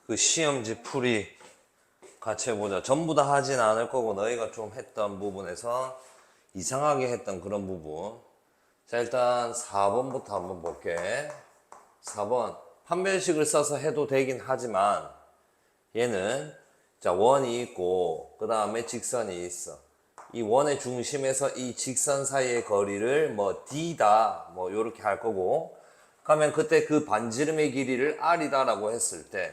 그 시험지 풀이 같이 해보자. 전부 다 하진 않을 거고 너희가 좀 했던 부분에서 이상하게 했던 그런 부분. 자, 일단 4번부터 한번 볼게. 4번 판별식을 써서 해도 되긴 하지만 얘는 자 원이 있고 그 다음에 직선이 있어. 이 원의 중심에서 이 직선 사이의 거리를 뭐 D다 뭐 요렇게 할 거고, 그러면 그때 그 반지름의 길이를 R이다 라고 했을 때,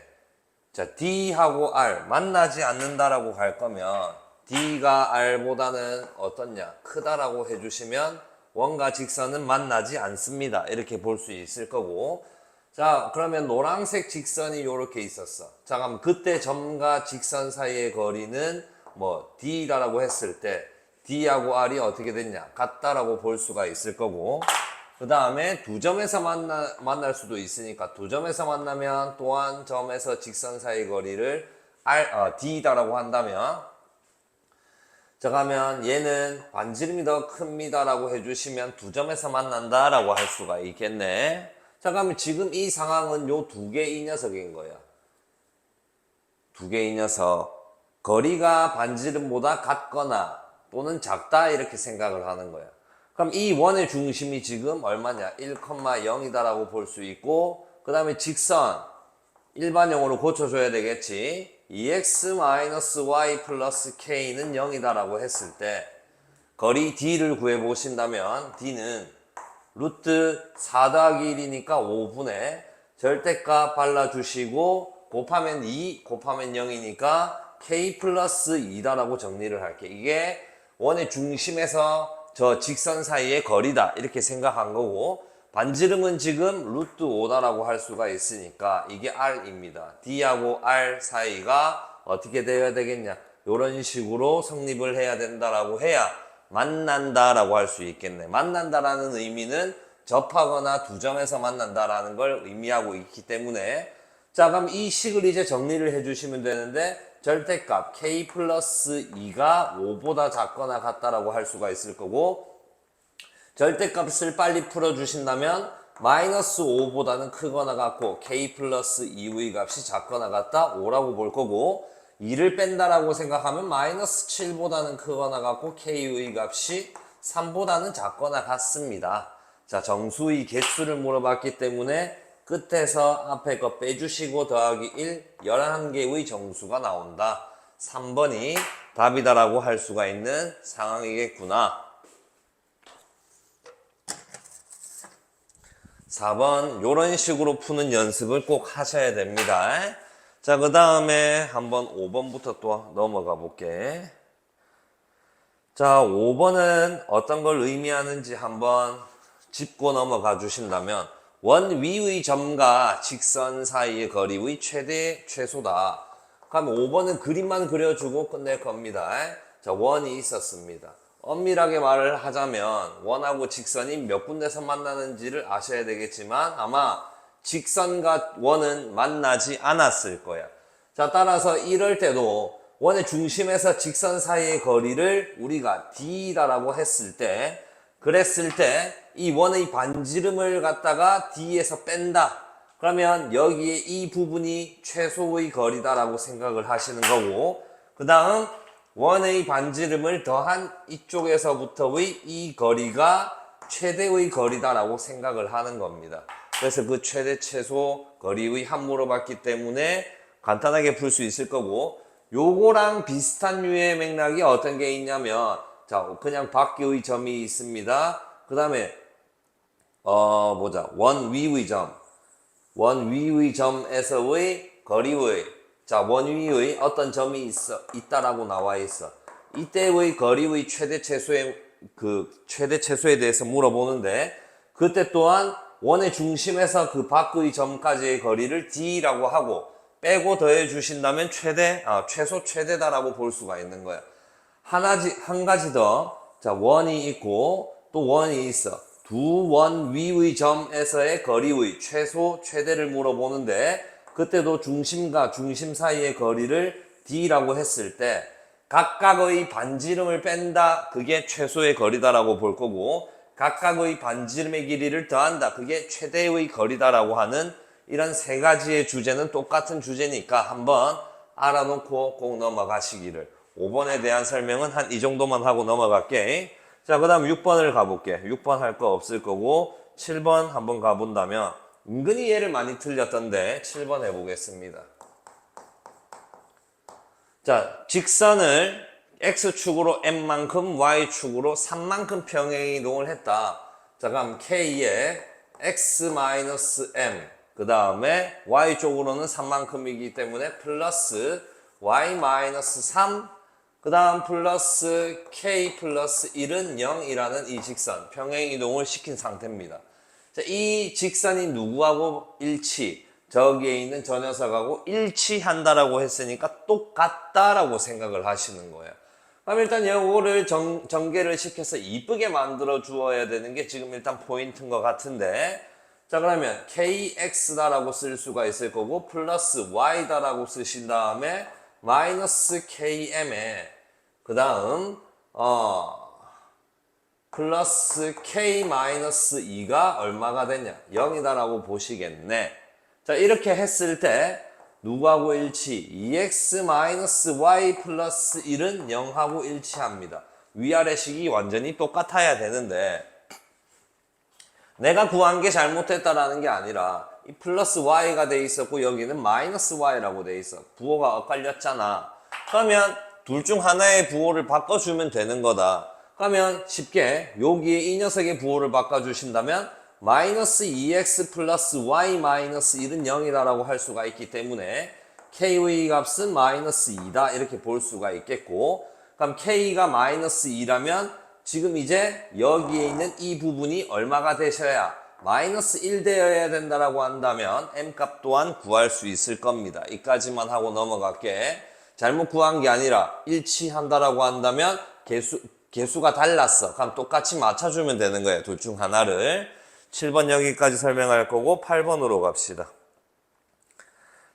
자 D하고 R 만나지 않는다라고 할 거면 D가 R보다는 어떻냐 크다라고 해주시면 원과 직선은 만나지 않습니다 이렇게 볼 수 있을 거고, 자 그러면 노란색 직선이 요렇게 있었어. 자 그럼 그때 점과 직선 사이의 거리는 뭐 D라고 했을 때 D하고 R이 어떻게 됐냐 같다라고 볼 수가 있을 거고, 그 다음에 두 점에서 만날 수도 있으니까 두 점에서 만나면 또한 점에서 직선 사이 거리를 D다라고 한다면, 자 가면 얘는 반지름이 더 큽니다 라고 해주시면 두 점에서 만난다 라고 할 수가 있겠네. 자 그러면 지금 이 상황은 요 두 개 이 녀석인 거야. 두 개 이 녀석 거리가 반지름보다 같거나 또는 작다 이렇게 생각을 하는 거야. 그럼 이 원의 중심이 지금 얼마냐 1,0이다 라고 볼 수 있고, 그 다음에 직선 일반형으로 고쳐줘야 되겠지. 2x-y 플러스 k는 0이다 라고 했을 때 거리 D를 구해보신다면 D는 루트 4 더하기 1이니까 5분의 절대값 발라주시고 곱하면 2 곱하면 0이니까 k 플러스 2다 라고 정리를 할게. 이게 원의 중심에서 저 직선 사이의 거리다 이렇게 생각한 거고, 반지름은 지금 루트 5다 라고 할 수가 있으니까 이게 R입니다. D하고 R 사이가 어떻게 되어야 되겠냐 이런 식으로 성립을 해야 된다라고 해야 만난다라고 할 수 있겠네. 만난다라는 의미는 접하거나 두 점에서 만난다라는 걸 의미하고 있기 때문에, 자 그럼 이 식을 이제 정리를 해주시면 되는데, 절대값 k 플러스 2가 5보다 작거나 같다라고 할 수가 있을 거고, 절대값을 빨리 풀어주신다면 마이너스 5보다는 크거나 같고 k 플러스 2의 값이 작거나 같다 5라고 볼 거고, 2를 뺀다라고 생각하면 마이너스 7보다는 크거나 같고 k의 값이 3보다는 작거나 같습니다. 자 정수의 개수를 물어봤기 때문에 끝에서 앞에 거 빼주시고 더하기 1 11개의 정수가 나온다. 3번이 답이다라고 할 수가 있는 상황이겠구나. 4번 요런 식으로 푸는 연습을 꼭 하셔야 됩니다. 자 그 다음에 한번 5번부터 또 넘어가 볼게. 자 5번은 어떤 걸 의미하는지 한번 짚고 넘어가 주신다면, 원 위의 점과 직선 사이의 거리의 최대 최소다. 그럼 5번은 그림만 그려주고 끝낼 겁니다. 자 원이 있었습니다. 엄밀하게 말을 하자면 원하고 직선이 몇 군데서 만나는지를 아셔야 되겠지만 아마 직선과 원은 만나지 않았을 거야. 자 따라서 이럴 때도 원의 중심에서 직선 사이의 거리를 우리가 D라고 했을 때, 그랬을 때 이 원의 반지름을 갖다가 D에서 뺀다. 그러면 여기에 이 부분이 최소의 거리다라고 생각을 하시는 거고, 그 다음 원의 반지름을 더한 이쪽에서부터의 이 거리가 최대의 거리다라고 생각을 하는 겁니다. 그래서 그 최대 최소 거리의 함수로 봤기 때문에 간단하게 풀 수 있을 거고, 요거랑 비슷한 류의 맥락이 어떤 게 있냐면, 자 그냥 밖의 점이 있습니다. 그 다음에 보자. 원 위의 점에서의 거리의, 자 원 위의 어떤 점이 있다라고 나와 있어. 이때의 거리의 최대 최소에 대해서 물어보는데, 그때 또한 원의 중심에서 그 밖의 점까지의 거리를 D라고 하고 빼고 더해 주신다면 최소 최대다라고 볼 수가 있는 거야. 한 가지 더. 자 원이 있고 또 원이 있어. 두 원 위의 점에서의 거리의 최소 최대를 물어보는데, 그때도 중심과 중심 사이의 거리를 D라고 했을 때 각각의 반지름을 뺀다. 그게 최소의 거리다라고 볼 거고, 각각의 반지름의 길이를 더한다. 그게 최대의 거리다라고 하는 이런 세 가지의 주제는 똑같은 주제니까 한번 알아놓고 꼭 넘어가시기를. 5번에 대한 설명은 한 이 정도만 하고 넘어갈게. 자, 그 다음 6번을 가볼게. 6번 할 거 없을 거고 7번 한번 가본다면 은근히 얘를 많이 틀렸던데 7번 해보겠습니다. 자, 직선을 X축으로 M만큼 Y축으로 3만큼 평행 이동을 했다. 자, 그럼 K에 X-M 그 다음에 Y쪽으로는 3만큼이기 때문에 플러스 Y-3 그 다음 플러스 K 플러스 1은 0이라는 이 직선 평행 이동을 시킨 상태입니다. 자, 이 직선이 누구하고 일치? 저기에 있는 저 녀석하고 일치한다라고 했으니까 똑같다라고 생각을 하시는 거예요. 그럼 일단 요거를 전개를 시켜서 이쁘게 만들어 주어야 되는 게 지금 일단 포인트인 것 같은데, 자, 그러면 kx다라고 쓸 수가 있을 거고 플러스 y다라고 쓰신 다음에 마이너스 km에 그 다음 플러스 k-2가 얼마가 되냐? 0이다라고 보시겠네. 자, 이렇게 했을 때 누구하고 일치? 2x-y 플러스 1은 0하고 일치합니다. 위아래식이 완전히 똑같아야 되는데 내가 구한 게 잘못했다라는 게 아니라 이 플러스 y가 돼 있었고 여기는 마이너스 y라고 돼 있어. 부호가 엇갈렸잖아. 그러면 둘 중 하나의 부호를 바꿔주면 되는 거다. 그러면 쉽게 여기에 이 녀석의 부호를 바꿔주신다면 마이너스 2x 플러스 y 마이너스 1은 0이다라고 할 수가 있기 때문에 k의 값은 마이너스 2다 이렇게 볼 수가 있겠고, 그럼 k가 마이너스 2라면 지금 이제 여기에 있는 이 부분이 얼마가 되셔야 마이너스 1 되어야 된다라고 한다면 m값 또한 구할 수 있을 겁니다. 이까지만 하고 넘어갈게. 잘못 구한 게 아니라 일치한다라고 한다면 개수가 달랐어. 그럼 똑같이 맞춰주면 되는 거예요. 둘 중 하나를. 7번 여기까지 설명할 거고 8번으로 갑시다.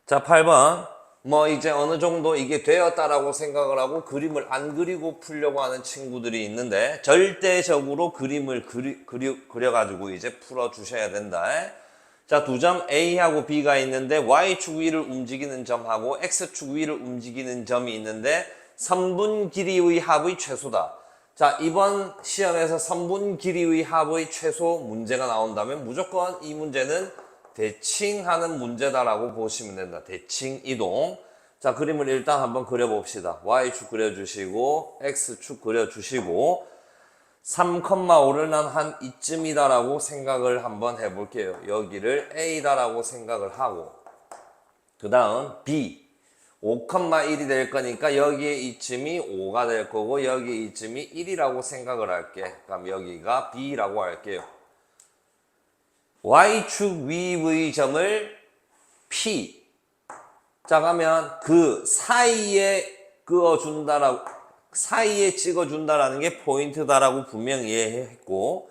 자, 8번. 뭐 이제 어느 정도 이게 되었다라고 생각을 하고 그림을 안 그리고 풀려고 하는 친구들이 있는데 절대적으로 그림을 그려가지고 이제 풀어주셔야 된다. 자, 두 점 A하고 B가 있는데 Y축 위를 움직이는 점하고 X축 위를 움직이는 점이 있는데 선분 길이의 합의 최소다. 자, 이번 시험에서 선분 길이의 합의 최소 문제가 나온다면 무조건 이 문제는 대칭하는 문제다라고 보시면 된다. 대칭 이동. 자, 그림을 일단 한번 그려봅시다. Y축 그려주시고 X축 그려주시고 3,5를 난 한 이쯤이다라고 생각을 한번 해볼게요. 여기를 A다라고 생각을 하고 그 다음 B 5,1이 될 거니까 여기에 이쯤이 5가 될 거고 여기에 이쯤이 1이라고 생각을 할게. 그럼 여기가 B라고 할게요. Y축 위의 점을 P. 자, 그러면 그 사이에 사이에 찍어준다라는 게 포인트다라고 분명히 이해했고,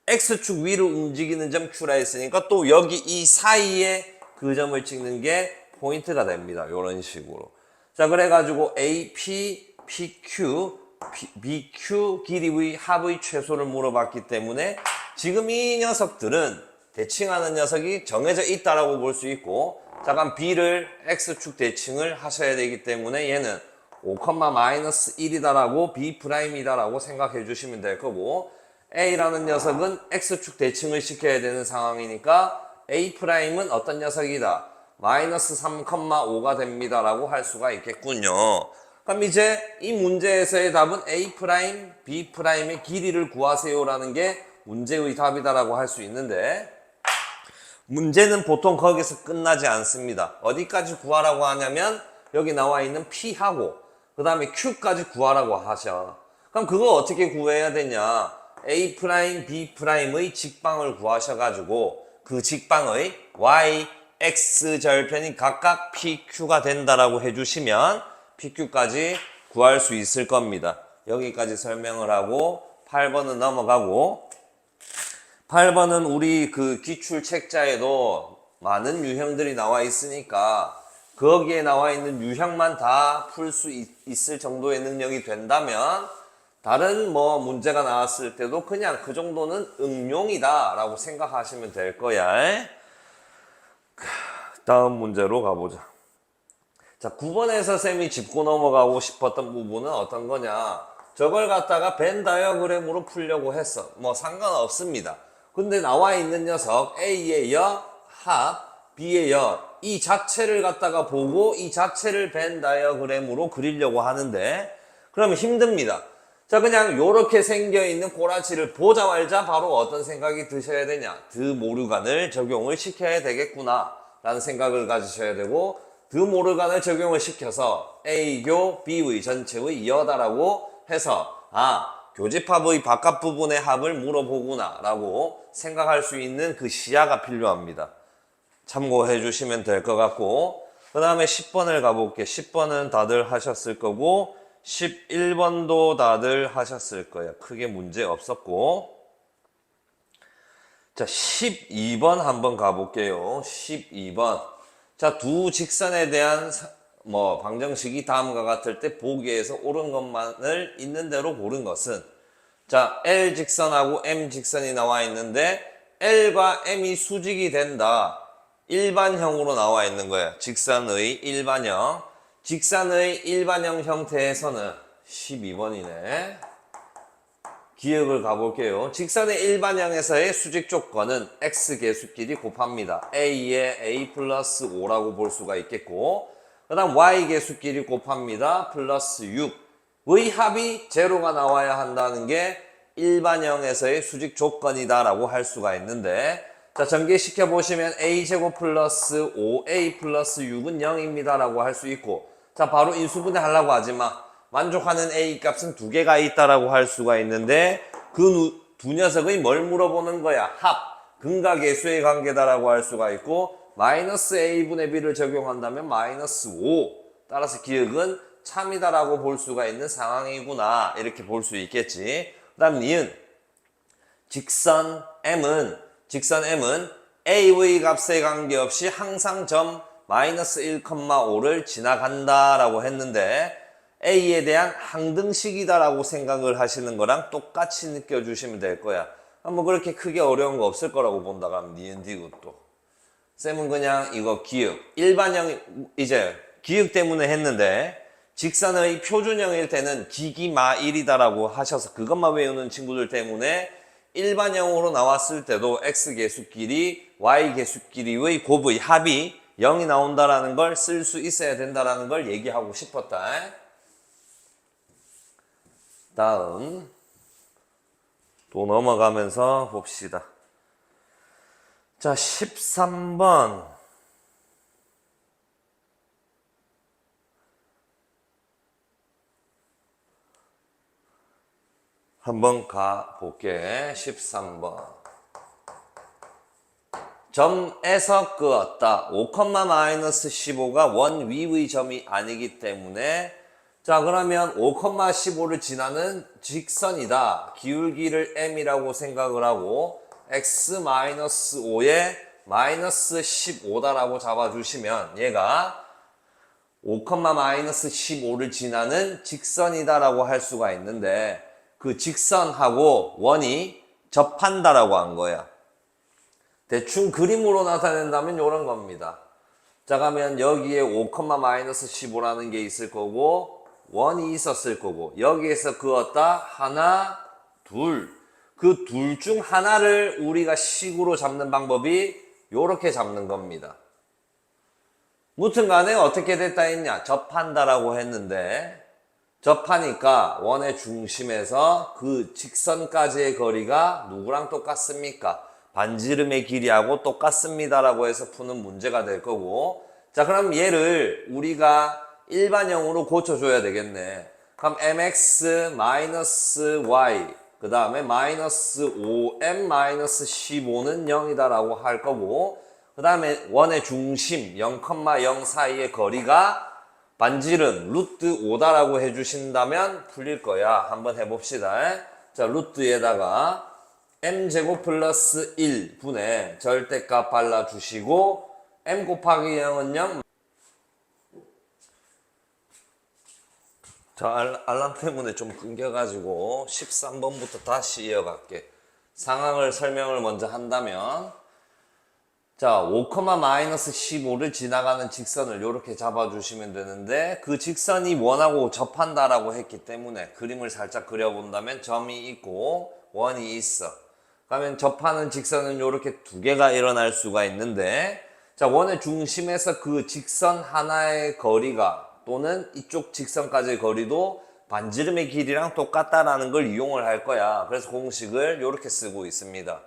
X축 위를 움직이는 점 Q라 했으니까 또 여기 이 사이에 그 점을 찍는 게 포인트가 됩니다. 이런 식으로. 자, 그래가지고 AP, PQ, BQ 길이의 합의 최소를 물어봤기 때문에 지금 이 녀석들은 대칭하는 녀석이 정해져 있다라고 볼 수 있고, 자, 그럼 B를 X축 대칭을 하셔야 되기 때문에 얘는 5,-1이다라고 B'이다라고 생각해 주시면 될 거고, A라는 녀석은 X축 대칭을 시켜야 되는 상황이니까 A'은 어떤 녀석이다? 마이너스 3,5가 됩니다라고 할 수가 있겠군요. 그럼 이제 이 문제에서의 답은 A', B'의 길이를 구하세요라는 게 문제의 답이다라고 할 수 있는데, 문제는 보통 거기서 끝나지 않습니다. 어디까지 구하라고 하냐면 여기 나와 있는 P하고 그 다음에 Q까지 구하라고 하셔. 그럼 그거 어떻게 구해야 되냐? A', B'의 직방을 구하셔가지고 그 직방의 Y, X 절편이 각각 PQ가 된다라고 해주시면 PQ까지 구할 수 있을 겁니다. 여기까지 설명을 하고 8번은 넘어가고, 8번은 우리 그 기출 책자에도 많은 유형들이 나와 있으니까 거기에 나와 있는 유형만 다 풀 수 있을 정도의 능력이 된다면 다른 뭐 문제가 나왔을 때도 그냥 그 정도는 응용이다 라고 생각하시면 될 거야. 다음 문제로 가보자. 자, 9번에서 쌤이 짚고 넘어가고 싶었던 부분은 어떤 거냐. 저걸 갖다가 벤 다이어그램으로 풀려고 했어. 뭐 상관없습니다. 근데 나와 있는 녀석 A의 여, 합, B의 여, 이 자체를 갖다가 보고 이 자체를 벤 다이어그램으로 그리려고 하는데 그러면 힘듭니다. 자, 그냥 요렇게 생겨있는 꼬라지를 보자마자 바로 어떤 생각이 드셔야 되냐. 드모르간을 적용을 시켜야 되겠구나 라는 생각을 가지셔야 되고, 드모르간을 적용을 시켜서 A교 B의 전체의 여다라고 해서 교집합의 바깥 부분의 합을 물어보구나 라고 생각할 수 있는 그 시야가 필요합니다. 참고해 주시면 될 것 같고, 그 다음에 10번을 가볼게. 10번은 다들 하셨을 거고 11번도 다들 하셨을 거예요. 크게 문제 없었고. 자, 12번 한번 가볼게요. 12번. 자, 두 직선에 대한 방정식이 다음과 같을 때 보기에서 옳은 것만을 있는 대로 고른 것은, 자, L 직선하고 M 직선이 나와 있는데 L과 M이 수직이 된다. 일반형으로 나와 있는 거야. 직선의 일반형. 직선의 일반형 형태에서는 12번이네. 기억을 가볼게요. 직선의 일반형에서의 수직 조건은 x 개수끼리 곱합니다. a의 a 플러스 5라고 볼 수가 있겠고, 그 다음 y 개수끼리 곱합니다. 플러스 6의 합이 제로가 나와야 한다는 게 일반형에서의 수직 조건이다 라고 할 수가 있는데, 자, 전개시켜 보시면 a제곱 플러스 5a 플러스 6은 0입니다 라고 할 수 있고, 자, 바로 인수분해 하려고 하지 마. 만족하는 A 값은 두 개가 있다라고 할 수가 있는데, 그 두 녀석의 뭘 물어보는 거야? 합, 근과 계수의 관계다라고 할 수가 있고, 마이너스 A분의 B를 적용한다면 마이너스 5. 따라서 기억은 참이다라고 볼 수가 있는 상황이구나. 이렇게 볼 수 있겠지. 그 다음 니은. 직선 M은 A의 값에 관계없이 항상 점 마이너스 1,5를 지나간다라고 했는데, A에 대한 항등식이다라고 생각을 하시는 거랑 똑같이 느껴주시면 될 거야. 뭐 그렇게 크게 어려운 거 없을 거라고 본다 그러면 니은 디귿도. 쌤은 그냥 이거 기억. 일반형 이제 기억 때문에 했는데, 직선의 표준형일 때는 기기마일이다라고 하셔서 그것만 외우는 친구들 때문에 일반형으로 나왔을 때도 x 개수끼리 y 개수끼리의 곱의 합이 0이 나온다라는 걸 쓸 수 있어야 된다라는 걸 얘기하고 싶었다. 다음 또 넘어가면서 봅시다. 자, 13번. 한번 가볼게. 13번. 점에서 끄었다. 5,-15가 원 위의 점이 아니기 때문에, 자, 그러면 5,15를 지나는 직선이다. 기울기를 m이라고 생각을 하고 x-5에 마이너스 15다라고 잡아주시면 얘가 5,-15를 지나는 직선이다라고 할 수가 있는데, 그 직선하고 원이 접한다라고 한 거야. 대충 그림으로 나타낸다면 이런 겁니다. 자, 그러면 여기에 5,-15라는 게 있을 거고 원이 있었을 거고, 여기에서 그었다 하나, 둘. 그 둘 중 하나를 우리가 식으로 잡는 방법이 요렇게 잡는 겁니다. 무튼 간에 어떻게 됐다 했냐? 접한다라고 했는데, 접하니까 원의 중심에서 그 직선까지의 거리가 누구랑 똑같습니까? 반지름의 길이하고 똑같습니다라고 해서 푸는 문제가 될 거고, 자, 그럼 얘를 우리가 일반형으로 고쳐줘야 되겠네. 그럼 mx-y 그 다음에 마이너스 5m-15는 0이다라고 할 거고, 그 다음에 원의 중심 0,0 사이의 거리가 반지름 루트 5다라고 해주신다면 풀릴 거야. 한번 해봅시다. 자, 루트에다가 m제곱 플러스 1분의 절대값 발라주시고, m 곱하기 0은 0. 자, 알람 때문에 좀 끊겨가지고 13번부터 다시 이어갈게. 상황을 설명을 먼저 한다면, 자, 5,-15를 지나가는 직선을 이렇게 잡아주시면 되는데 그 직선이 원하고 접한다라고 했기 때문에 그림을 살짝 그려본다면 점이 있고 원이 있어. 그러면 접하는 직선은 이렇게 두 개가 일어날 수가 있는데 자, 원의 중심에서 그 직선 하나의 거리가 또는 이쪽 직선까지의 거리도 반지름의 길이랑 똑같다라는 걸 이용을 할 거야. 그래서 공식을 이렇게 쓰고 있습니다.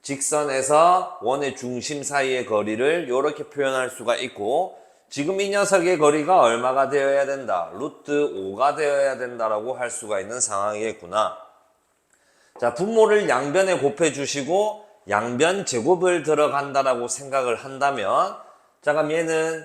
직선에서 원의 중심 사이의 거리를 이렇게 표현할 수가 있고 지금 이 녀석의 거리가 얼마가 되어야 된다? 루트 5가 되어야 된다라고 할 수가 있는 상황이겠구나. 자, 분모를 양변에 곱해 주시고 양변 제곱을 들어간다라고 생각을 한다면 자, 그럼 얘는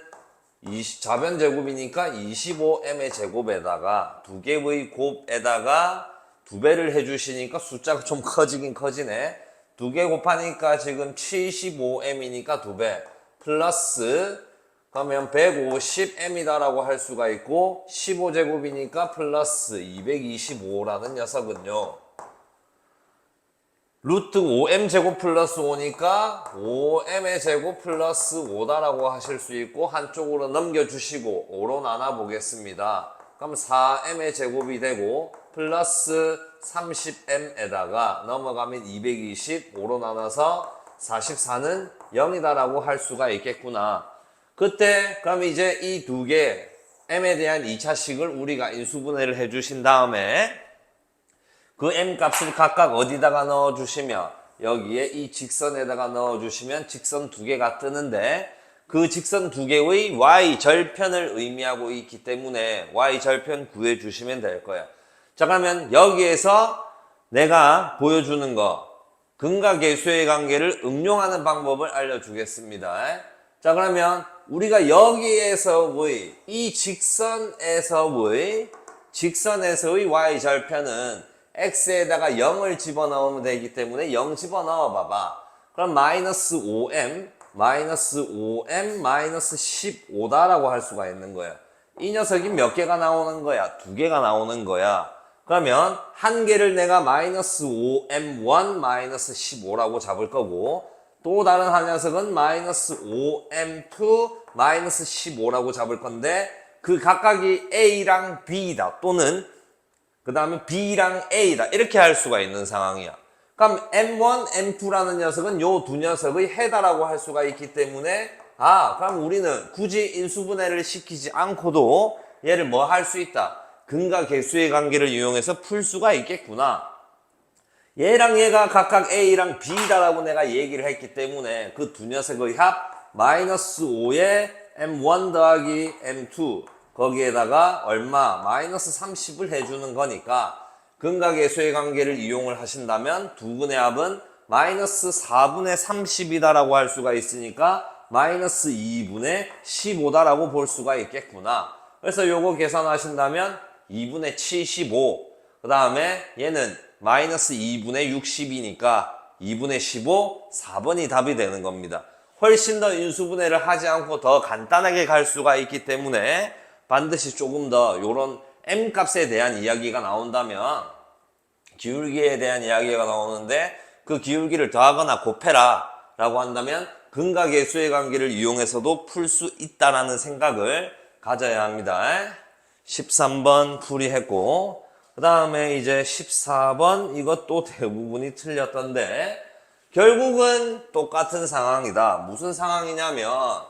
좌변 제곱이니까 25m의 제곱에다가 두 개의 곱에다가 두 배를 해주시니까 숫자가 좀 커지긴 커지네. 두 개 곱하니까 지금 75m이니까 두 배 플러스 그러면 150m이다라고 할 수가 있고 15제곱이니까 플러스 225라는 녀석은요. 루트 5m 제곱 플러스 5니까 5m의 제곱 플러스 5다라고 하실 수 있고 한쪽으로 넘겨주시고 5로 나눠보겠습니다. 그럼 4m의 제곱이 되고 플러스 30m에다가 넘어가면 225로 나눠서 44는 0이다라고 할 수가 있겠구나. 그때 그럼 이제 이 두 개 m에 대한 2차식을 우리가 인수분해를 해주신 다음에 그 m 값을 각각 어디다가 넣어주시면 여기에 이 직선에다가 넣어주시면 직선 두 개가 뜨는데 그 직선 두 개의 y 절편을 의미하고 있기 때문에 y 절편 구해주시면 될 거야. 자, 그러면 여기에서 내가 보여주는 거 근과 계수의 관계를 응용하는 방법을 알려주겠습니다. 자, 그러면 우리가 여기에서의 이 직선에서의 y 절편은 x에다가 0을 집어넣으면 되기 때문에 0 집어넣어 봐봐. 그럼 마이너스 5m 마이너스 15다라고 할 수가 있는 거야. 이 녀석이 몇 개가 나오는 거야? 두 개가 나오는 거야. 그러면 한 개를 내가 마이너스 5m1 마이너스 15라고 잡을 거고 또 다른 한 녀석은 마이너스 5m2 마이너스 15라고 잡을 건데 그 각각이 A랑 B다 또는 그 다음에 B랑 A다 이렇게 할 수가 있는 상황이야. 그럼 M1, M2라는 녀석은 요 두 녀석의 해다라고 할 수가 있기 때문에 그럼 우리는 굳이 인수분해를 시키지 않고도 얘를 뭐 할 수 있다? 근과 계수의 관계를 이용해서 풀 수가 있겠구나. 얘랑 얘가 각각 A랑 B다라고 내가 얘기를 했기 때문에 그 두 녀석의 합 마이너스 5에 M1 더하기 M2 거기에다가 얼마? 마이너스 30을 해주는 거니까 근과 계수의 관계를 이용을 하신다면 두 분의 합은 마이너스 4분의 30이다라고 할 수가 있으니까 마이너스 2분의 15다라고 볼 수가 있겠구나. 그래서 요거 계산하신다면 2분의 75, 그 다음에 얘는 마이너스 2분의 60이니까 2분의 15, 4번이 답이 되는 겁니다. 훨씬 더 인수분해를 하지 않고 더 간단하게 갈 수가 있기 때문에 반드시 조금 더 요런 m값에 대한 이야기가 나온다면 기울기에 대한 이야기가 나오는데 그 기울기를 더하거나 곱해라 라고 한다면 근과 계수의 관계를 이용해서도 풀 수 있다라는 생각을 가져야 합니다. 13번 풀이했고 그 다음에 이제 14번 이것도 대부분이 틀렸던데 결국은 똑같은 상황이다. 무슨 상황이냐면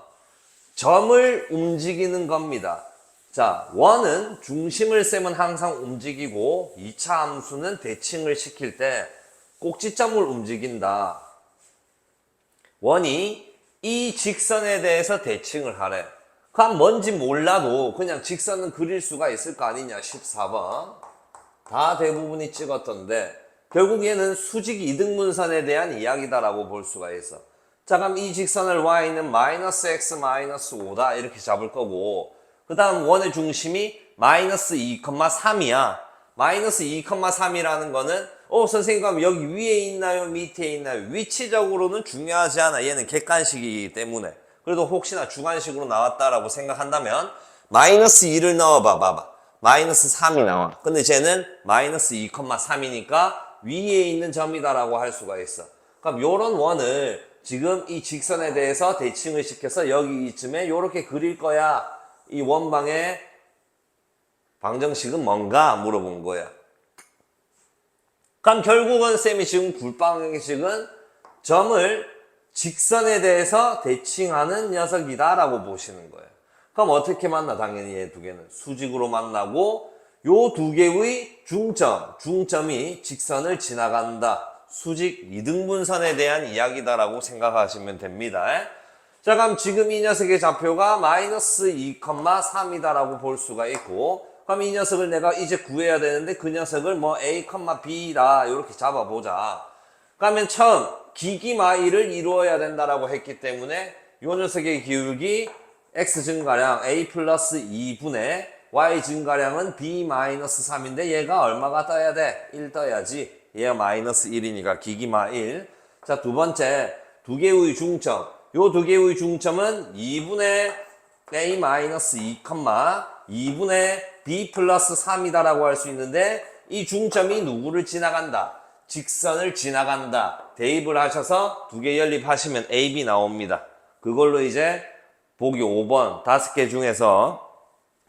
점을 움직이는 겁니다. 자, 원은 중심을 셈은 항상 움직이고 2차 함수는 대칭을 시킬 때 꼭지점을 움직인다. 원이 이 직선에 대해서 대칭을 하래. 그럼 뭔지 몰라도 그냥 직선은 그릴 수가 있을 거 아니냐. 14번 다 대부분이 찍었던데 결국 얘는 수직 이등분선에 대한 이야기다라고 볼 수가 있어. 자, 그럼 이 직선을 y는 마이너스 x 마이너스 5다 이렇게 잡을 거고 그 다음 원의 중심이 마이너스 2,3이야. 마이너스 2,3이라는 거는 선생님 그럼 여기 위에 있나요? 밑에 있나요? 위치적으로는 중요하지 않아. 얘는 객관식이기 때문에. 그래도 혹시나 주관식으로 나왔다라고 생각한다면 마이너스 2를 넣어봐 봐봐. 마이너스 3이 나와. 근데 쟤는 마이너스 2,3이니까 위에 있는 점이다라고 할 수가 있어. 그럼 요런 원을 지금 이 직선에 대해서 대칭을 시켜서 여기쯤에 요렇게 그릴 거야. 이 원방의 방정식은 뭔가 물어본 거야. 그럼 결국은 쌤이 지금 굴방정식은 점을 직선에 대해서 대칭하는 녀석이다라고 보시는 거예요. 그럼 어떻게 만나? 당연히 얘 두 개는 수직으로 만나고 요 두 개의 중점이 직선을 지나간다. 수직 이등분선에 대한 이야기다라고 생각하시면 됩니다. 자, 그럼 지금 이 녀석의 좌표가 마이너스 2,3이다라고 볼 수가 있고, 그럼 이 녀석을 내가 이제 구해야 되는데 그 녀석을 뭐 A, B다 이렇게 잡아보자. 그러면 처음 기기마이를 이루어야 된다라고 했기 때문에 이 녀석의 기울기 X 증가량 A 플러스 2분의 Y 증가량은 B 마이너스 3인데 얘가 얼마가 떠야 돼? 1 떠야지. 얘가 마이너스 1이니까 기기마 1. 자, 두 번째 두 개의 중점. 요 두 개의 중점은 2분의 A 마이너스 2, 2분의 B 플러스 3이다라고 할 수 있는데 이 중점이 누구를 지나간다? 직선을 지나간다. 대입을 하셔서 두 개 연립하시면 AB 나옵니다. 그걸로 이제 보기 5번 5개 중에서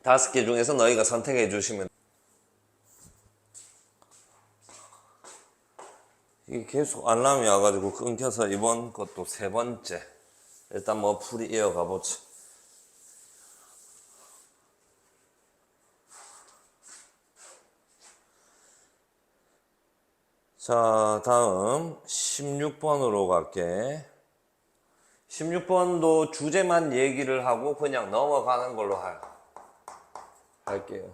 너희가 선택해 주시면 이게 계속 알람이 와가지고 끊겨서 이번 것도 세 번째. 일단 뭐 풀이 이어가 보자. 자, 다음 16번으로 갈게. 16번도 주제만 얘기를 하고 그냥 넘어가는 걸로 할게요.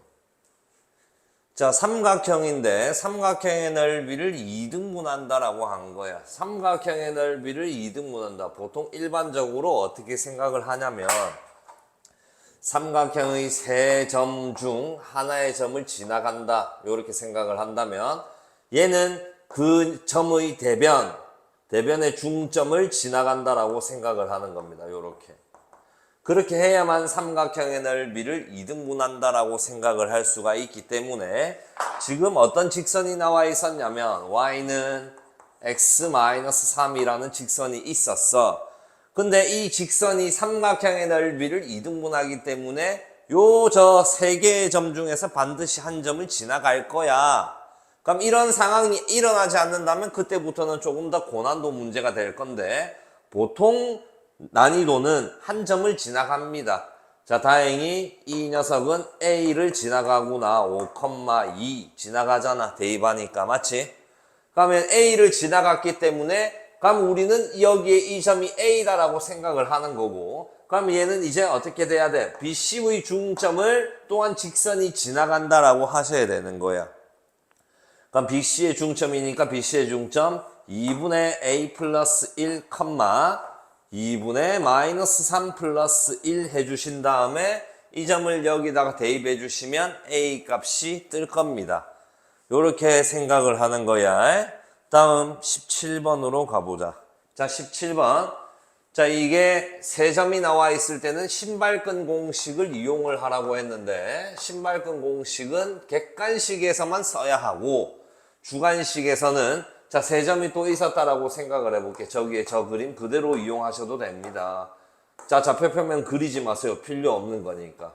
자, 삼각형인데 삼각형의 넓이를 2등분한다라고 한 거야. 삼각형의 넓이를 2등분한다. 보통 일반적으로 어떻게 생각을 하냐면 삼각형의 세 점 중 하나의 점을 지나간다. 이렇게 생각을 한다면 얘는 그 점의 대변의 중점을 지나간다라고 생각을 하는 겁니다. 요렇게. 그렇게 해야만 삼각형의 넓이를 2등분한다라고 생각을 할 수가 있기 때문에 지금 어떤 직선이 나와 있었냐면 y는 x-3이라는 직선이 있었어. 근데 이 직선이 삼각형의 넓이를 2등분하기 때문에 저 세 개의 점 중에서 반드시 한 점을 지나갈 거야. 그럼 이런 상황이 일어나지 않는다면 그때부터는 조금 더 고난도 문제가 될 건데 보통 난이도는 한 점을 지나갑니다. 자, 다행히 이 녀석은 A를 지나가구나. 5,2 지나가잖아. 대입하니까. 맞지? 그러면 A를 지나갔기 때문에 그럼 우리는 여기에 이 점이 A다라고 생각을 하는 거고 그럼 얘는 이제 어떻게 돼야 돼? BC의 중점을 또한 직선이 지나간다라고 하셔야 되는 거야. 그럼 BC의 중점이니까 BC의 중점 2분의 A 플러스 1, 2분의 마이너스 3 플러스 1 해주신 다음에 이 점을 여기다가 대입해 주시면 A 값이 뜰 겁니다. 요렇게 생각을 하는 거야. 다음 17번으로 가보자. 자, 17번. 자, 이게 세 점이 나와 있을 때는 신발끈 공식을 이용을 하라고 했는데 신발끈 공식은 객관식에서만 써야 하고 주관식에서는 자, 세 점이 또 있었다라고 생각을 해볼게. 저기에 저 그림 그대로 이용하셔도 됩니다. 자, 좌표평면 그리지 마세요. 필요 없는 거니까.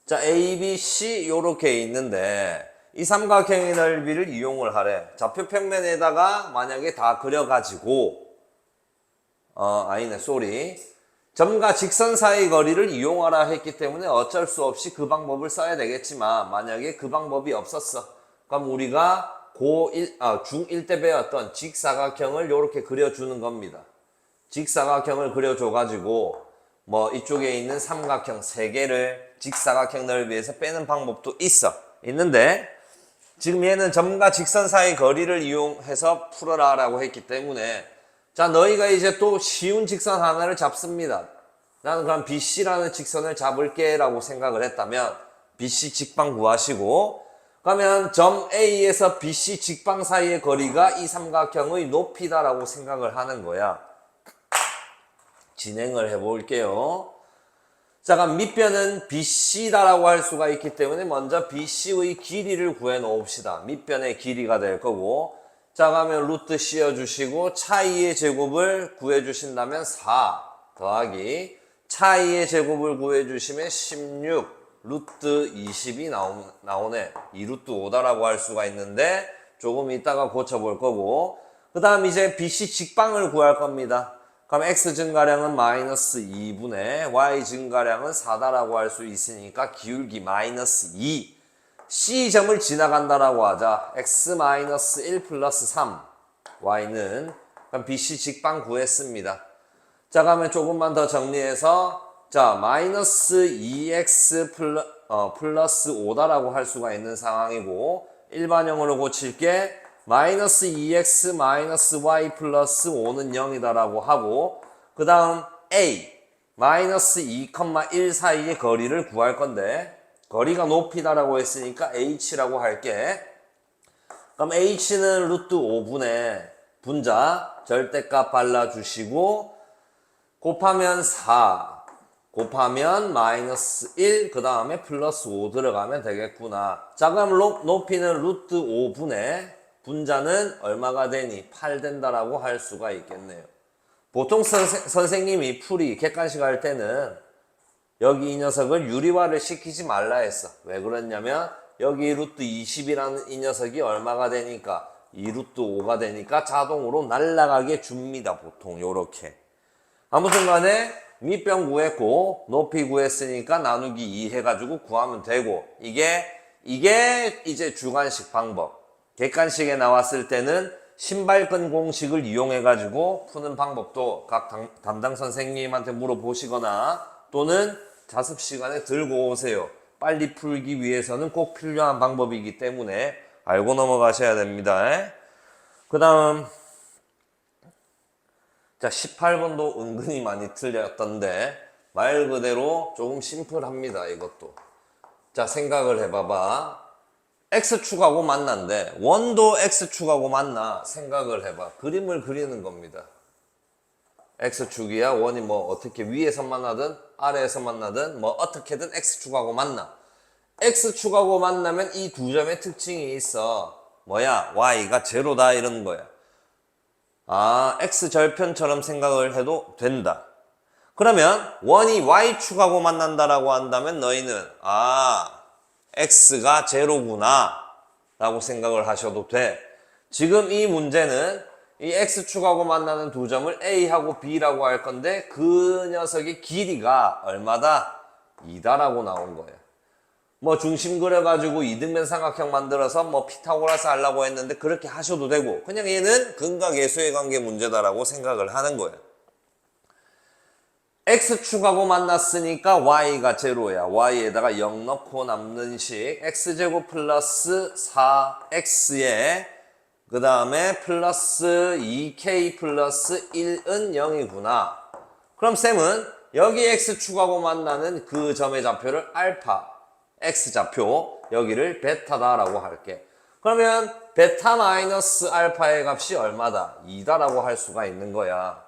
자, A, B, C 요렇게 있는데 이 삼각형의 넓이를 이용을 하래. 좌표평면에다가 만약에 다 그려가지고 아니네, 쏘리. 점과 직선 사이 거리를 이용하라 했기 때문에 어쩔 수 없이 그 방법을 써야 되겠지만 만약에 그 방법이 없었어. 그럼 우리가 중1 때 배웠던 직사각형을 이렇게 그려주는 겁니다. 직사각형을 그려줘가지고 뭐 이쪽에 있는 삼각형 3개를 직사각형 넓이에서 빼는 방법도 있는데 지금 얘는 점과 직선 사이 거리를 이용해서 풀어라 라고 했기 때문에 자, 너희가 이제 또 쉬운 직선 하나를 잡습니다. 나는 그럼 BC라는 직선을 잡을게 라고 생각을 했다면 BC 직방 구하시고 그러면 점 A에서 BC 직방 사이의 거리가 이 삼각형의 높이다라고 생각을 하는 거야. 진행을 해볼게요. 자, 그럼 밑변은 BC다라고 할 수가 있기 때문에 먼저 BC의 길이를 구해 놓읍시다. 밑변의 길이가 될 거고 자, 그러면 루트 씌워주시고 차이의 제곱을 구해주신다면 4 더하기 차이의 제곱을 구해주시면 16 루트 20이 나오네. 2루트 5다라고 할 수가 있는데 조금 이따가 고쳐볼 거고, 그 다음 이제 BC 직방을 구할 겁니다. 그럼 X 증가량은 마이너스 2분의 Y 증가량은 4다라고 할 수 있으니까 기울기 마이너스 2 C점을 지나간다라고 하자. X 마이너스 1 플러스 3 Y는 그럼 BC 직방 구했습니다. 자, 그러면 조금만 더 정리해서 자, 마이너스 2x 플러스 5다라고 할 수가 있는 상황이고, 일반형으로 고칠게 마이너스 2x 마이너스 y 플러스 5는 0이다라고 하고, 그 다음 a 마이너스 2,1 사이의 거리를 구할 건데, 거리가 높이다라고 했으니까 h라고 할게. 그럼 h는 루트 5분의 분자 절대값 발라주시고 곱하면 4 곱하면 마이너스 1, 그 다음에 플러스 5 들어가면 되겠구나. 자, 그럼 높이는 루트 5분의 분자는 얼마가 되니? 8 된다라고 할 수가 있겠네요. 보통 선생님이 풀이 객관식 할 때는 여기 이 녀석을 유리화를 시키지 말라 했어. 왜 그랬냐면 여기 루트 20이라는 이 녀석이 얼마가 되니까 2루트 5가 되니까 자동으로 날아가게 줍니다. 보통 요렇게. 아무튼 간에 밑변 구했고 높이 구했으니까 나누기 2 해가지고 구하면 되고, 이게 이제 주관식 방법. 객관식에 나왔을 때는 신발끈 공식을 이용해가지고 푸는 방법도 각 담당 선생님한테 물어보시거나 또는 자습 시간에 들고 오세요. 빨리 풀기 위해서는 꼭 필요한 방법이기 때문에 알고 넘어가셔야 됩니다. 그 다음 자, 18번도 은근히 많이 틀렸던데 말 그대로 조금 심플합니다. 이것도. 자, 생각을 해봐봐. X축하고 만난데 원도 X축하고 만나. 생각을 해봐. 그림을 그리는 겁니다. X축이야. 원이 뭐 어떻게 위에서 만나든 아래에서 만나든 뭐 어떻게든 X축하고 만나. X축하고 만나면 이 두 점의 특징이 있어. 뭐야? Y가 제로다 이런 거야. 아, X절편처럼 생각을 해도 된다. 그러면 원이 Y축하고 만난다라고 한다면 너희는 X가 제로구나 라고 생각을 하셔도 돼. 지금 이 문제는 이 X축하고 만나는 두 점을 A하고 B라고 할 건데 그 녀석의 길이가 얼마다? 2다라고 나온 거야. 뭐 중심 그려가지고 이등변 삼각형 만들어서 뭐 피타고라스 하려고 했는데 그렇게 하셔도 되고, 그냥 얘는 근각예수의 관계 문제다라고 생각을 하는 거예요. X축하고 만났으니까 Y가 제로야. Y에다가 0 넣고 남는 식 X제곱 플러스 4X에 그 다음에 플러스 2K 플러스 1은 0이구나. 그럼 쌤은 여기 X축하고 만나는 그 점의 좌표를 알파 X좌표, 여기를 베타다라고 할게. 그러면 베타 마이너스 알파의 값이 얼마다? 2다라고 할 수가 있는 거야.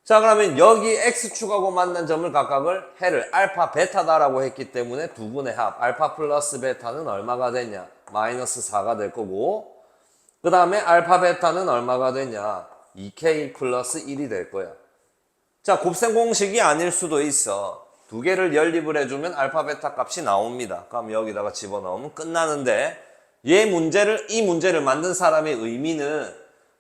자, 그러면 여기 X축하고 만난 점을 각각을 해를 알파 베타다라고 했기 때문에 두 분의 합 알파 플러스 베타는 얼마가 되냐? 마이너스 4가 될 거고, 그 다음에 알파 베타는 얼마가 되냐? 2K 플러스 1이 될 거야. 자, 곱셈 공식이 아닐 수도 있어. 두 개를 연립을 해주면 알파 베타 값이 나옵니다. 그럼 여기다가 집어넣으면 끝나는데, 이 문제를 만든 사람의 의미는,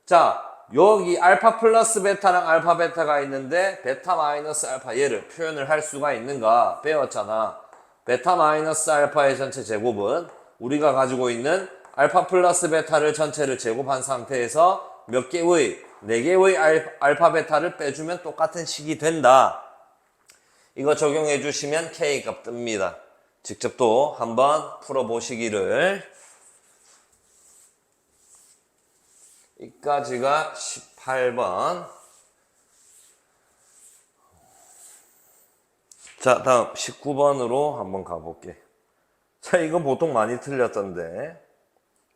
자, 여기 알파 플러스 베타랑 알파 베타가 있는데 베타 마이너스 알파 얘를 표현을 할 수가 있는가 배웠잖아. 베타 마이너스 알파의 전체 제곱은 우리가 가지고 있는 알파 플러스 베타를 전체를 제곱한 상태에서 몇 개의 4개의 알파 베타를 빼주면 똑같은 식이 된다. 이거 적용해 주시면 K값 뜹니다. 직접 또 한번 풀어보시기를. 여기까지가 18번. 자, 다음 19번으로 한번 가볼게. 자, 이거 보통 많이 틀렸던데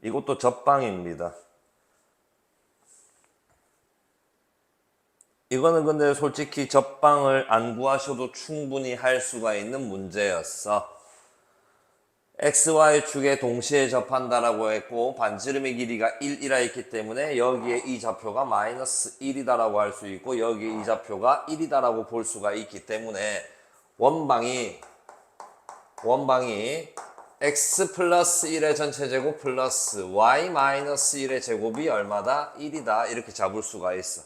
이것도 접방입니다. 이거는 근데 솔직히 접방을 안 구하셔도 충분히 할 수가 있는 문제였어. XY축에 동시에 접한다라고 했고 반지름의 길이가 1이라 했기 때문에 여기에 이 좌표가 마이너스 1이다라고 할 수 있고 여기에 이 좌표가 1이다라고 볼 수가 있기 때문에 원방이 x 플러스 1의 전체 제곱 플러스 y 마이너스 1의 제곱이 얼마다? 1이다 이렇게 잡을 수가 있어.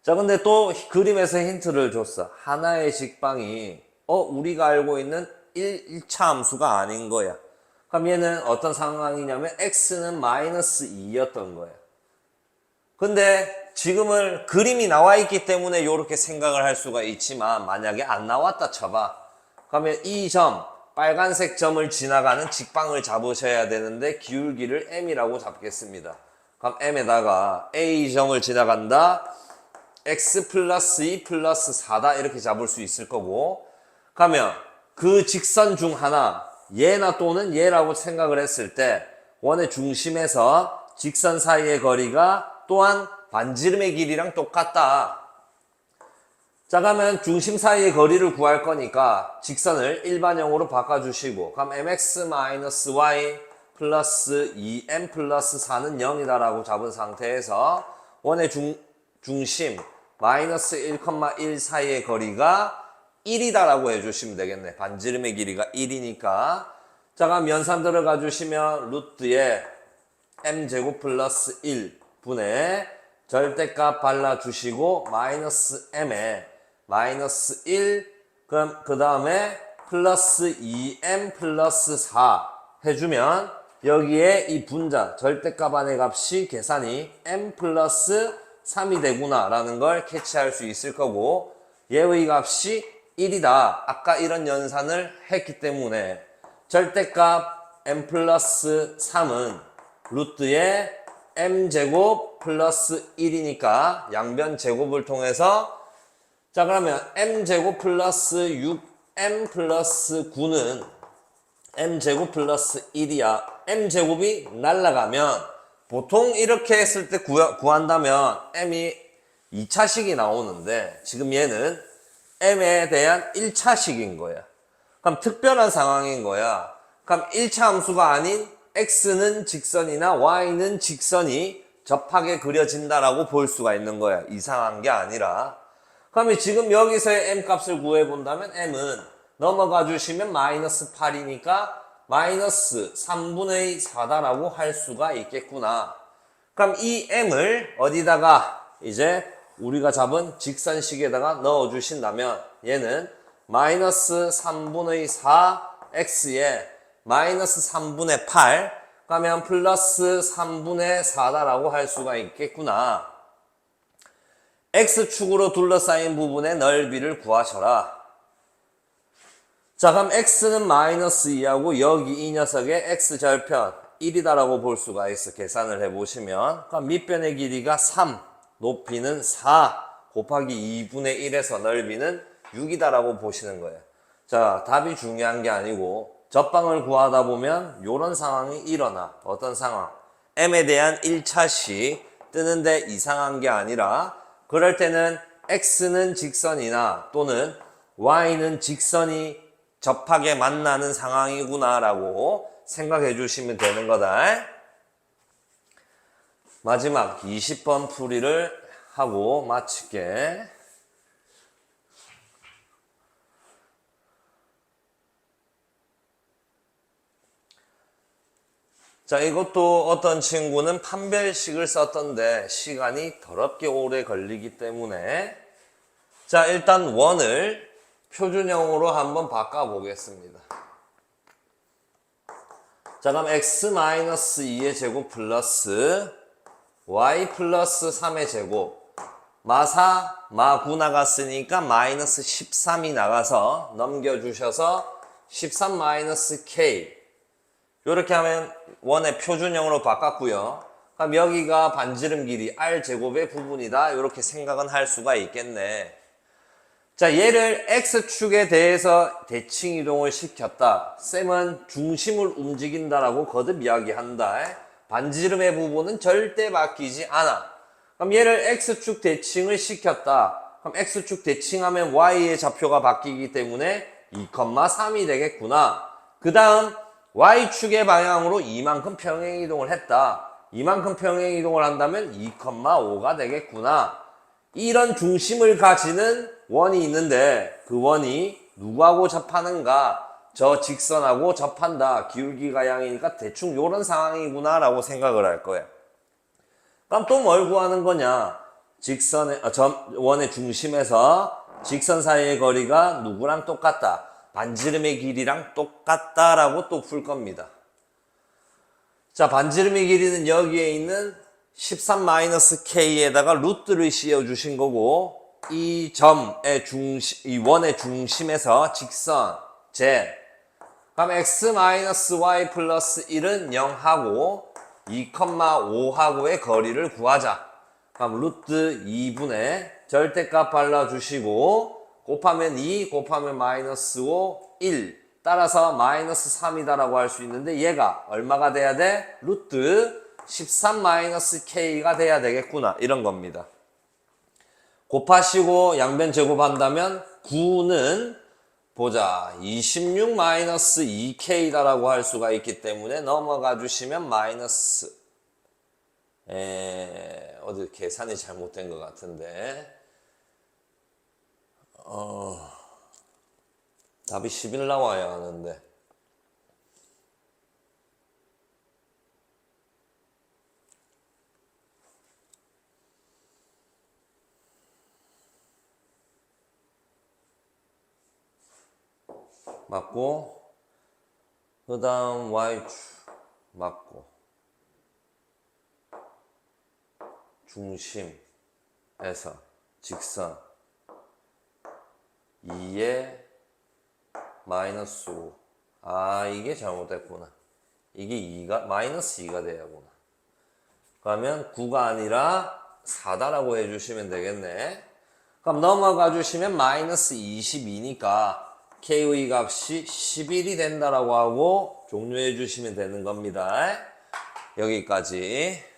자 근데 또 그림에서 힌트를 줬어. 하나의 직방이 우리가 알고 있는 1차 함수가 아닌 거야. 그럼 얘는 어떤 상황이냐면 x는 마이너스 2였던 거야. 근데 지금은 그림이 나와 있기 때문에 이렇게 생각을 할 수가 있지만 만약에 안 나왔다 쳐봐. 그러면 이 점, 빨간색 점을 지나가는 직방을 잡으셔야 되는데 기울기를 m이라고 잡겠습니다. 그럼 m에다가 a점을 지나간다. x 플러스 2 플러스 4다 이렇게 잡을 수 있을 거고 그러면 그 직선 중 하나 얘나 또는 얘라고 생각을 했을 때 원의 중심에서 직선 사이의 거리가 또한 반지름의 길이랑 똑같다. 자 그러면 중심 사이의 거리를 구할 거니까 직선을 일반형으로 바꿔주시고 그럼 mx-y 플러스 2m 플러스 4는 0이다 라고 잡은 상태에서 원의 중심 마이너스 1,1 사이의 거리가 1이다 라고 해주시면 되겠네. 반지름의 길이가 1이니까 자 그럼 연산 들어가 주시면 루트에 m제곱 플러스 1분의 절대값 발라주시고 마이너스 m에 마이너스 1 그럼 그 다음에 플러스 2m 플러스 4 해주면 여기에 이 분자 절대값 안의 값이 계산이 m 플러스 3이 되구나 라는 걸 캐치할 수 있을 거고 얘의 값이 1이다. 아까 이런 연산을 했기 때문에 절대값 m 플러스 3은 루트에 m제곱 플러스 1이니까 양변 제곱을 통해서 자 그러면 m제곱 플러스 6m 플러스 9는 m제곱 플러스 1이야. m제곱이 날라가면 보통 이렇게 했을 때 구한다면 m이 2차식이 나오는데 지금 얘는 m에 대한 1차식인 거야. 그럼 특별한 상황인 거야. 그럼 1차 함수가 아닌 x는 직선이나 y는 직선이 접하게 그려진다라고 볼 수가 있는 거야. 이상한 게 아니라. 그러면 지금 여기서의 m 값을 구해본다면 m은 넘어가 주시면 마이너스 8이니까 마이너스 3분의 4다라고 할 수가 있겠구나. 그럼 이 m을 어디다가 이제 우리가 잡은 직선식에다가 넣어 주신다면 얘는 마이너스 3분의 4x에 마이너스 3분의 8 가면 플러스 3분의 4다라고 할 수가 있겠구나. x축으로 둘러싸인 부분의 넓이를 구하셔라. 자 그럼 x는 마이너스 2하고 여기 이 녀석의 x절편 1이다라고 볼 수가 있어. 계산을 해보시면 그럼 밑변의 길이가 3 높이는 4 곱하기 2분의 1에서 넓이는 6이다라고 보시는 거예요. 자 답이 중요한 게 아니고 접방을 구하다 보면 이런 상황이 일어나. 어떤 상황? m에 대한 1차식 뜨는데 이상한 게 아니라 그럴 때는 x는 직선이나 또는 y는 직선이 접하게 만나는 상황이구나 라고 생각해 주시면 되는 거다. 마지막 20번 풀이를 하고 마칠게. 자, 이것도 어떤 친구는 판별식을 썼던데 시간이 더럽게 오래 걸리기 때문에 자, 일단 원을 표준형으로 한번 바꿔보겠습니다. 자, 그럼 x-2의 제곱 플러스 y 플러스 3의 제곱 마9 나갔으니까 마이너스 13이 나가서 넘겨주셔서 13 마이너스 k 이렇게 하면 원의 표준형으로 바꿨고요. 그럼 여기가 반지름 길이 r제곱의 부분이다 이렇게 생각은 할 수가 있겠네. 자, 얘를 x축에 대해서 대칭 이동을 시켰다. 쌤은 중심을 움직인다라고 거듭 이야기한다. 반지름의 부분은 절대 바뀌지 않아. 그럼 얘를 x축 대칭을 시켰다. 그럼 x축 대칭하면 y의 좌표가 바뀌기 때문에 2,3이 되겠구나. 그 다음 y축의 방향으로 이만큼 평행이동을 했다. 이만큼 평행이동을 한다면 2,5가 되겠구나. 이런 중심을 가지는 원이 있는데 그 원이 누구하고 접하는가? 저 직선하고 접한다. 기울기가 양이니까 대충 요런 상황이구나 라고 생각을 할 거야. 그럼 또 뭘 구하는 거냐? 원의 중심에서 직선 사이의 거리가 누구랑 똑같다. 반지름의 길이랑 똑같다라고 또 풀 겁니다. 자, 반지름의 길이는 여기에 있는 13-k에다가 루트를 씌워 주신 거고, 이 점의 이 원의 중심에서 직선 z, 그럼 x-y 플러스 1은 0하고 2,5하고의 거리를 구하자. 그럼 루트 2분의 절대값 발라주시고 곱하면 2, 곱하면 마이너스 5, 1. 따라서 마이너스 3이다라고 할 수 있는데 얘가 얼마가 돼야 돼? 루트 13-k가 돼야 되겠구나. 이런 겁니다. 곱하시고 양변 제곱한다면 9는 보자. 26-2k다라고 할 수가 있기 때문에 넘어가 주시면 마이너스 어디 계산이 잘못된 것 같은데 답이 11 나와야 하는데 맞고 그 다음 y축 맞고 중심에서 직선 2에 마이너스 5. 아, 이게 잘못됐구나. 이게 2가 마이너스 2가 돼야구나. 그러면 9가 아니라 4다라고 해주시면 되겠네. 그럼 넘어가 주시면 마이너스 22니까 k의 값이 11이 된다라고 하고 종료해 주시면 되는 겁니다. 여기까지.